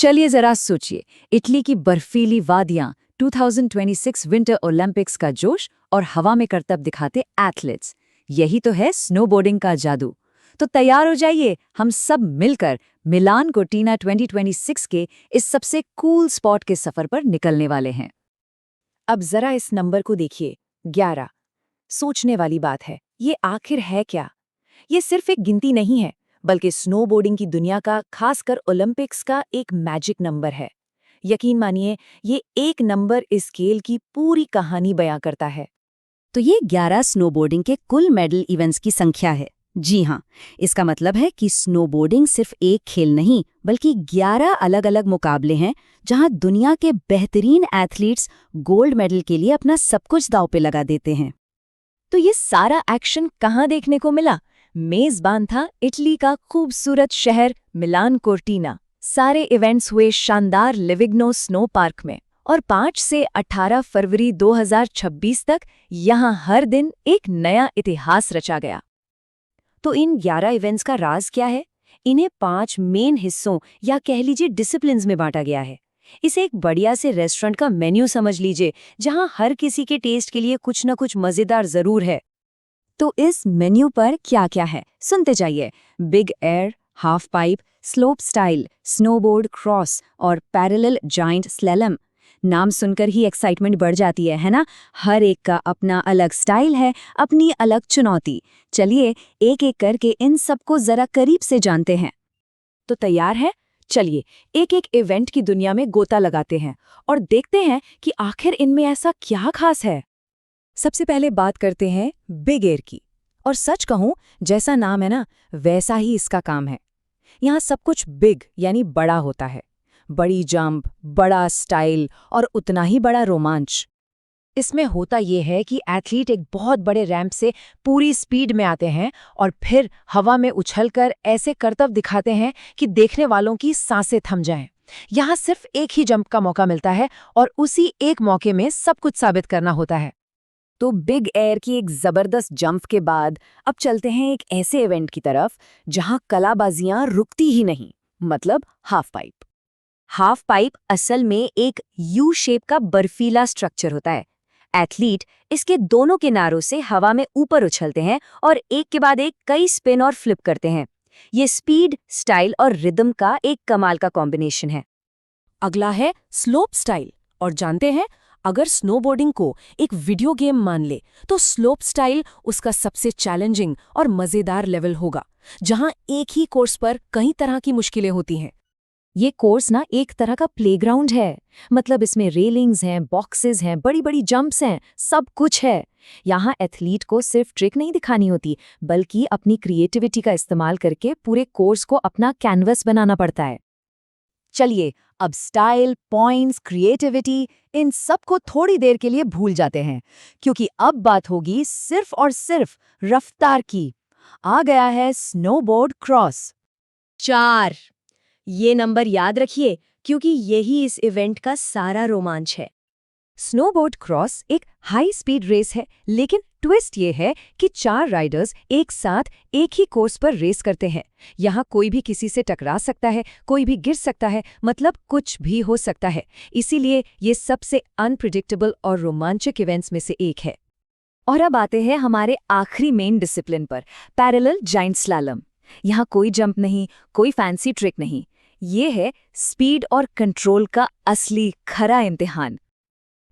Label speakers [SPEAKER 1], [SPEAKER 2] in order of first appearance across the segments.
[SPEAKER 1] चलिए जरा सोचिए, इटली की बर्फीली वादियां, 2026 विंटर ओलंपिक्स का जोश और हवा में करतब दिखाते एथलीट्स, यही तो है स्नोबोर्डिंग का जादू। तो तैयार हो जाइए, हम सब मिलकर मिलान कोर्टिना 2026 के इस सबसे कूल स्पॉट के सफर पर निकलने वाले हैं।
[SPEAKER 2] अब जरा इस नंबर को देखिए, 11। सोचने वाली बात है, ये आखिर है क्या? ये सिर्फ एक गिनती नहीं है, बल्कि स्नोबोर्डिंग की दुनिया का, खासकर ओलंपिक्स का एक मैजिक नंबर है। यकीन मानिए, ये एक नंबर इस खेल की पूरी कहानी बयां करता है।
[SPEAKER 3] तो ये 11 स्नोबोर्डिंग के कुल मेडल इवेंट्स की संख्या है। जी हाँ, इसका मतलब है कि स्नोबोर्डिंग सिर्फ एक खेल नहीं, बल्कि 11 अलग-अलग मुकाबले हैं जहां दुनिया के बेहतरीन एथलीट्स गोल्ड मेडल के लिए अपना सब कुछ दांव पे लगा देते हैं।
[SPEAKER 2] तो ये सारा एक्शन कहाँ देखने को मिला? मेजबान था इटली का खूबसूरत शहर मिलान कोर्टिना। सारे इवेंट्स हुए शानदार लिविग्नो स्नो पार्क में, और 5 से 18 फरवरी 2026 तक यहाँ हर दिन एक नया इतिहास रचा गया। तो इन 11 इवेंट्स का राज क्या है? इन्हें 5 मेन हिस्सों या कह लीजिए डिसिप्लिन्स में बांटा गया है। इसे एक बढ़िया से रेस्टोरेंट का मेन्यू समझ लीजिए, जहां हर किसी के टेस्ट के लिए कुछ न कुछ मजेदार जरूर है।
[SPEAKER 1] तो इस मेन्यू पर क्या क्या है, सुनते जाइए। Big air, half pipe, slope style, snowboard cross और पैरेलल जाइंट स्लैलम। नाम सुनकर ही एक्साइटमेंट बढ़ जाती है ना? हर एक का अपना अलग स्टाइल है, अपनी अलग चुनौती। चलिए एक एक करके इन सबको जरा करीब से जानते हैं।
[SPEAKER 2] तो तैयार है? चलिए एक एक इवेंट की दुनिया में गोता लगाते हैं और देखते हैं कि आखिर इनमें ऐसा क्या खास है। सबसे पहले बात करते हैं बिग एयर की। और सच कहूं, जैसा नाम है ना, वैसा ही इसका काम है। यहाँ सब कुछ बिग यानी बड़ा होता है। बड़ी जंप, बड़ा स्टाइल और उतना ही बड़ा रोमांच। इसमें होता ये है कि एथलीट एक बहुत बड़े रैंप से पूरी स्पीड में आते हैं और फिर हवा में उछलकर ऐसे करतब दिखाते हैं कि देखने वालों की सांसें थम जाएं। यहाँ सिर्फ एक ही जंप का मौका मिलता है और उसी एक मौके में सब कुछ साबित करना होता है।
[SPEAKER 1] तो बिग एयर की एक जबरदस्त जंप के बाद अब चलते हैं एक ऐसे इवेंट की तरफ जहां कलाबाजियां रुकती ही नहीं, मतलब हाफ पाइप। हाफ पाइप असल में एक यू शेप का बर्फीला स्ट्रक्चर होता है। एथलीट इसके दोनों किनारों से हवा में ऊपर उछलते हैं और एक के बाद एक कई स्पिन और फ्लिप करते हैं। ये स्पीड, स्टाइल और रिदम का एक कमाल का कॉम्बिनेशन है।
[SPEAKER 2] अगला है स्लोप स्टाइल। और जानते हैं, अगर स्नोबोर्डिंग को एक वीडियो गेम मान ले, तो स्लोप स्टाइल उसका सबसे चैलेंजिंग और मजेदार लेवल होगा, जहां एक ही कोर्स पर कई तरह की मुश्किलें होती हैं।
[SPEAKER 1] ये कोर्स ना एक तरह का प्लेग्राउंड है, मतलब इसमें रेलिंग्स हैं, बॉक्सेस हैं, बड़ी बड़ी जंप्स हैं, सब कुछ है। यहाँ एथलीट को सिर्फ ट्रिक नहीं दिखानी होती, बल्कि अपनी क्रिएटिविटी का इस्तेमाल करके पूरे कोर्स को अपना कैनवस बनाना पड़ता है। चलिए अब स्टाइल, पॉइंट्स, क्रिएटिविटी, इन सब को थोड़ी देर के लिए भूल जाते हैं, क्योंकि अब बात होगी सिर्फ और सिर्फ रफ्तार की। आ गया है स्नोबोर्ड क्रॉस।
[SPEAKER 2] 4। ये नंबर याद रखिए, क्योंकि यही इस इवेंट का सारा रोमांच है।
[SPEAKER 1] स्नोबोर्ड क्रॉस एक हाई स्पीड रेस है, लेकिन ट्विस्ट ये है कि 4 राइडर्स एक साथ एक ही कोर्स पर रेस करते हैं। यहाँ कोई भी किसी से टकरा सकता है, कोई भी गिर सकता है, मतलब कुछ भी हो सकता है। इसीलिए ये सबसे अनप्रिडिक्टेबल और रोमांचक इवेंट्स में से एक है। और अब आते हैं हमारे आखिरी मेन डिसिप्लिन पर, पैरेलल जाइंट स्लैलम। यहाँ कोई जंप नहीं, कोई फैंसी ट्रिक नहीं, ये है स्पीड और कंट्रोल का असली खरा इम्तिहान।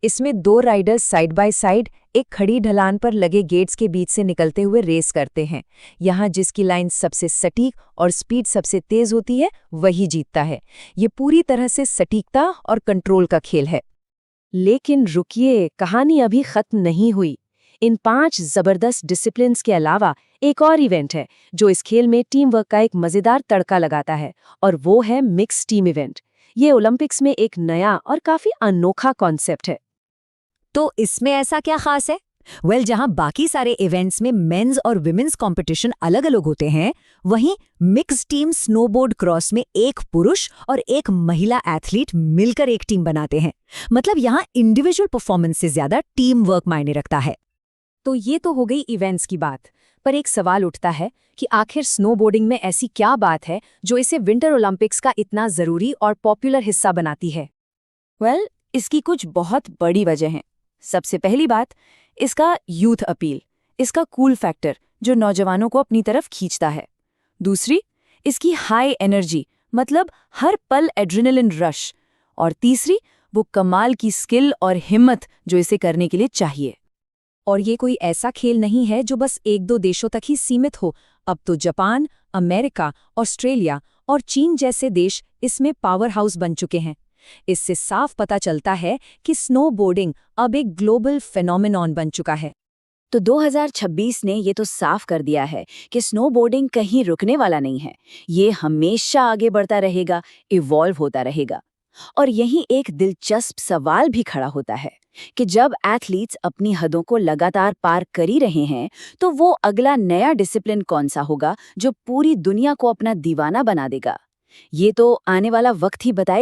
[SPEAKER 1] इसमें 2 राइडर्स साइड बाय साइड एक खड़ी ढलान पर लगे गेट्स के बीच से निकलते हुए रेस करते हैं। यहाँ जिसकी लाइन सबसे सटीक और स्पीड सबसे तेज होती है, वही जीतता है। ये पूरी तरह से सटीकता और कंट्रोल का खेल है। लेकिन रुकिए, कहानी अभी खत्म नहीं हुई। इन 5 जबरदस्त डिसिप्लिन्स के अलावा एक और इवेंट है जो इस खेल में टीम वर्क का एक मजेदार तड़का लगाता है, और वो है मिक्स टीम इवेंट। ये ओलंपिक्स में एक नया और काफी अनोखा कॉन्सेप्ट है। तो इसमें ऐसा क्या खास है? जहां बाकी सारे इवेंट्स में मेंस और विमेंस कंपटीशन अलग अलग होते हैं, वहीं मिक्स टीम स्नोबोर्ड क्रॉस में एक पुरुष और एक महिला एथलीट मिलकर एक टीम बनाते हैं। मतलब यहाँ इंडिविजुअल परफॉर्मेंस से ज्यादा टीम वर्क मायने रखता है।
[SPEAKER 2] तो ये तो हो गई इवेंट्स की बात। पर एक सवाल उठता है कि आखिर स्नोबोर्डिंग में ऐसी क्या बात है जो इसे विंटर ओलंपिक्स का इतना ज़रूरी और पॉपुलर हिस्सा बनाती है?
[SPEAKER 3] वेल, इसकी कुछ बहुत बड़ी वजह हैं। सबसे पहली बात, इसका यूथ अपील, इसका कूल फैक्टर जो नौजवानों को अपनी तरफ खींचता है। दूसरी, इसकी हाई एनर्जी, मतलब हर पल एड्रेनलिन रश। और तीसरी, वो कमाल की स्किल और हिम्मत जो इसे करने के लिए चाहिए।
[SPEAKER 2] और ये कोई ऐसा खेल नहीं है जो बस 1-2 देशों तक ही सीमित हो। अब तो जापान, अमेरिका, ऑस्ट्रेलिया और चीन जैसे देश इसमें पावर हाउस बन चुके हैं। इससे साफ पता चलता है कि स्नोबोर्डिंग अब एक ग्लोबल फेनोमेनॉन बन चुका है।
[SPEAKER 3] तो 2026 ने ये तो साफ कर दिया है कि स्नोबोर्डिंग कहीं रुकने वाला नहीं है। ये हमेशा आगे बढ़ता रहेगा, इवॉल्व होता रहेगा। और यहीं एक दिलचस्प सवाल भी खड़ा होता है कि जब एथलीट्स अपनी हदों को लगातार पार कर ही रहे हैं, तो वो अगला नया डिसिप्लिन कौन सा होगा जो पूरी दुनिया को अपना दीवाना बना देगा? ये तो आने वाला वक्त ही बताएगा।